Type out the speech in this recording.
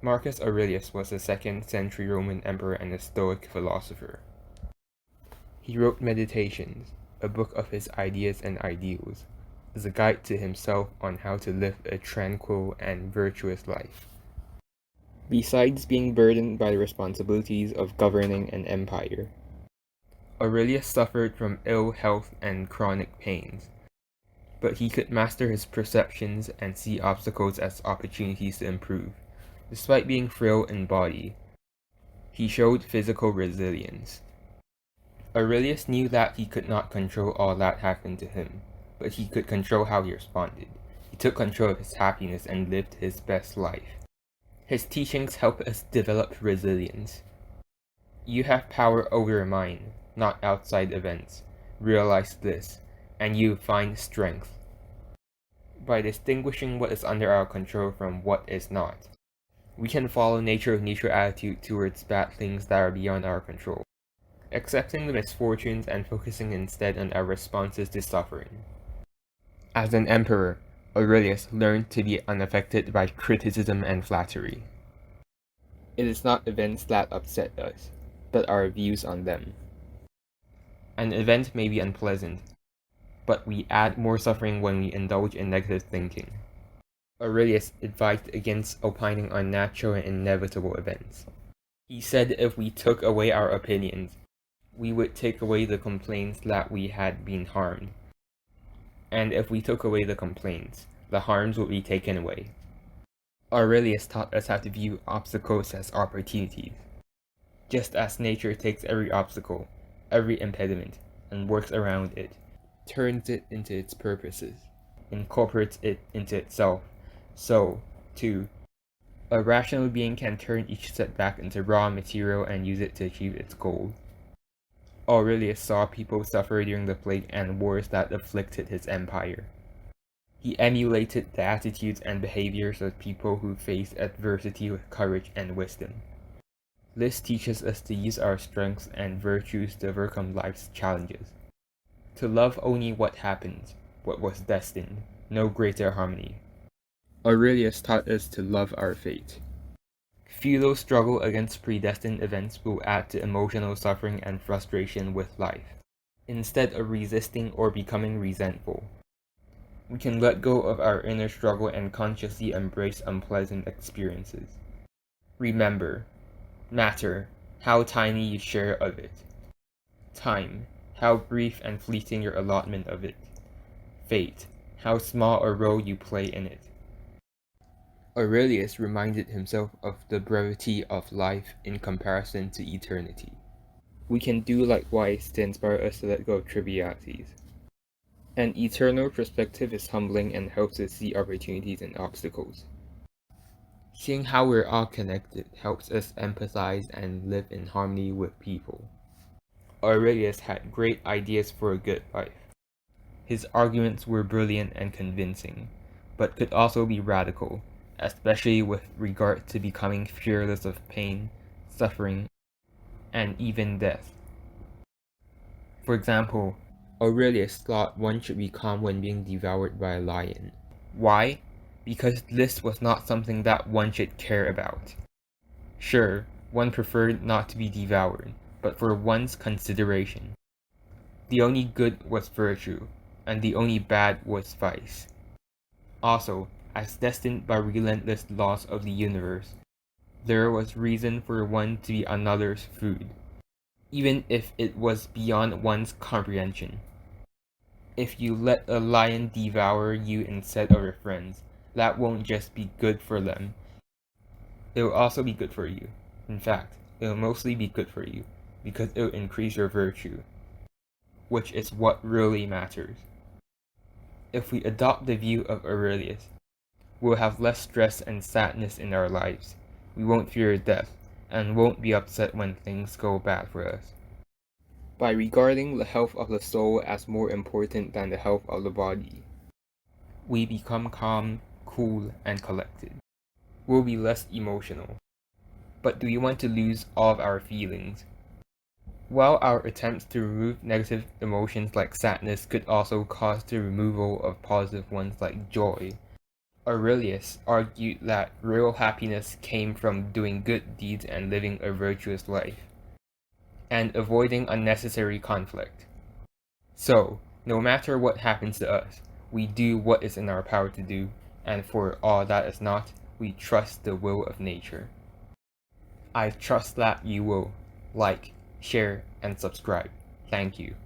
Marcus Aurelius was a 2nd century Roman emperor and a Stoic philosopher. He wrote Meditations, a book of his ideas and ideals, as a guide to himself on how to live a tranquil and virtuous life. Besides being burdened by the responsibilities of governing an empire, Aurelius suffered from ill health and chronic pains, but he could master his perceptions and see obstacles as opportunities to improve. Despite being frail in body, he showed physical resilience. Aurelius knew that he could not control all that happened to him, but he could control how he responded. He took control of his happiness and lived his best life. His teachings help us develop resilience. You have power over your mind, not outside events. Realize this, and you find strength. By distinguishing what is under our control from what is not, we can follow nature with neutral attitude towards bad things that are beyond our control, accepting the misfortunes and focusing instead on our responses to suffering. As an emperor, Aurelius learned to be unaffected by criticism and flattery. It is not events that upset us, but our views on them. An event may be unpleasant, but we add more suffering when we indulge in negative thinking. Aurelius advised against opining on natural and inevitable events. He said if we took away our opinions, we would take away the complaints that we had been harmed. And if we took away the complaints, the harms would be taken away. Aurelius taught us how to view obstacles as opportunities. Just as nature takes every obstacle, every impediment, and works around it, turns it into its purposes, incorporates it into itself, so, too, a rational being can turn each setback into raw material and use it to achieve its goal. Aurelius saw people suffer during the plague and wars that afflicted his empire. He emulated the attitudes and behaviors of people who faced adversity with courage and wisdom. This teaches us to use our strengths and virtues to overcome life's challenges. To love only what happens, what was destined, no greater harmony. Aurelius taught us to love our fate. Futile struggle against predestined events will add to emotional suffering and frustration with life. Instead of resisting or becoming resentful, we can let go of our inner struggle and consciously embrace unpleasant experiences. Remember, matter, how tiny you share of it. Time, how brief and fleeting your allotment of it. Fate, how small a role you play in it. Aurelius reminded himself of the brevity of life in comparison to eternity. We can do likewise to inspire us to let go of trivialities. An eternal perspective is humbling and helps us see opportunities and obstacles. Seeing how we're all connected helps us empathize and live in harmony with people. Aurelius had great ideas for a good life. His arguments were brilliant and convincing, but could also be radical, especially with regard to becoming fearless of pain, suffering, and even death. For example, Aurelius thought one should be calm when being devoured by a lion. Why? Because this was not something that one should care about. Sure, one preferred not to be devoured, but for one's consideration. The only good was virtue, and the only bad was vice. Also, as destined by relentless laws of the universe, there was reason for one to be another's food, even if it was beyond one's comprehension. If you let a lion devour you instead of your friends, that won't just be good for them, it will also be good for you. In fact, it will mostly be good for you, because it will increase your virtue, which is what really matters. If we adopt the view of Aurelius, we'll have less stress and sadness in our lives. We won't fear death, and won't be upset when things go bad for us. By regarding the health of the soul as more important than the health of the body, we become calm, cool, and collected. We'll be less emotional. But do we want to lose all of our feelings? While our attempts to remove negative emotions like sadness could also cause the removal of positive ones like joy, Aurelius argued that real happiness came from doing good deeds and living a virtuous life, and avoiding unnecessary conflict. So, no matter what happens to us, we do what is in our power to do, and for all that is not, we trust the will of nature. I trust that you will like, share, and subscribe. Thank you.